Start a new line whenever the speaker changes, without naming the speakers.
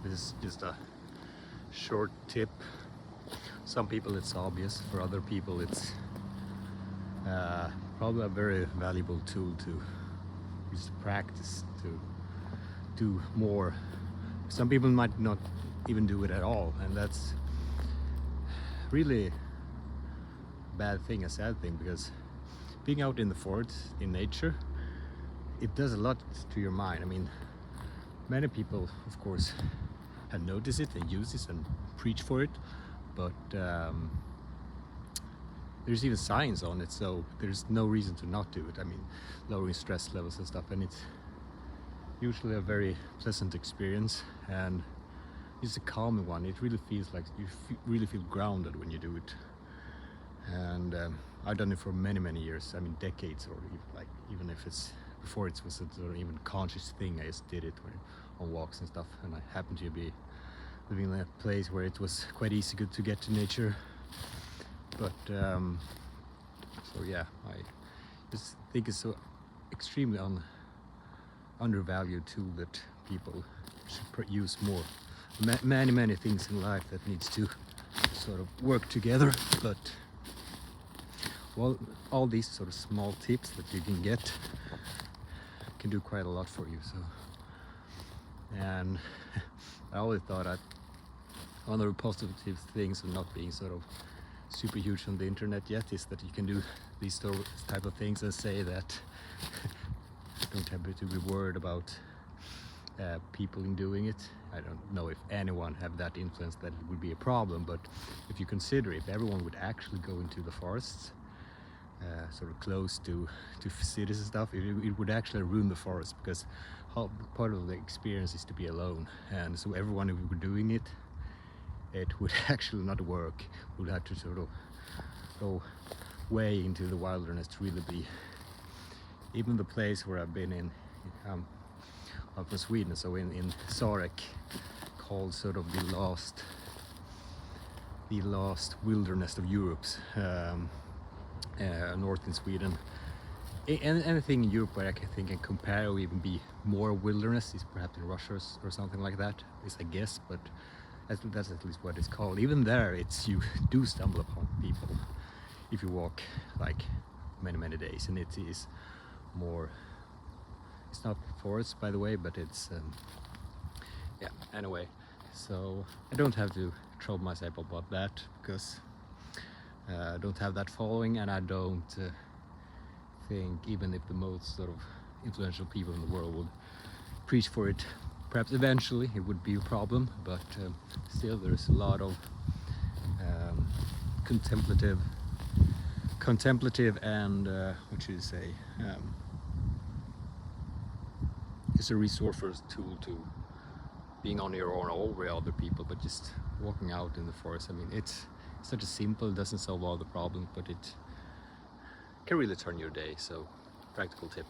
this is just a short tip. Some people it's obvious, for other people it's probably a very valuable tool to use to practice, to do more. Some people might not even do it at all, and that's really a bad thing, a sad thing, because being out in the forest, in nature, it does a lot to your mind. I mean, many people, of course, have noticed it and use it and preach for it, but there's even science on it, so there's no reason to not do it. I mean, lowering stress levels and stuff, and it's usually a very pleasant experience, and it's a calming one. It really feels like you really feel grounded when you do it. And I've done it for many years. I mean, decades, or even if it's before it was a sort of even conscious thing. I just did it on walks and stuff, and I happened to be living in a place where it was quite easy to get to nature. But so yeah, I just think it's so extremely undervalued tool that people should use more. Many things in life that needs to sort of work together, but well, all these sort of small tips that you can get can do quite a lot for you. So, and I always thought that one of the positive things of not being sort of super huge on the internet yet is that you can do these type of things and say that don't have to be worried about people in doing it. I don't know if anyone have that influence that it would be a problem, but if you consider if everyone would actually go into the forests sort of close to cities and stuff, it would actually ruin the forest, because part of the experience is to be alone, and so everyone who were doing it would actually not work. Would have to sort of go way into the wilderness to really be. Even the place where I've been in up in Sweden, so in Sarek, called sort of the last wilderness of Europe's, north in Sweden. Anything in Europe where I can think and compare or even be more wilderness is perhaps in Russia or something like that, is I guess, but that's at least what it's called. Even there, you do stumble upon people if you walk like many days, and it is more. It's not forest, by the way, but it's yeah. Anyway, so I don't have to trouble myself about that, because I don't have that following, and I don't think even if the most sort of influential people in the world would preach for it, perhaps eventually it would be a problem, but still there's a lot of contemplative and what should you say, it's a resource tool to being on your own over other people, but just walking out in the forest. I mean, it's such a simple, it doesn't solve all the problems, but it can really turn your day. So practical tip.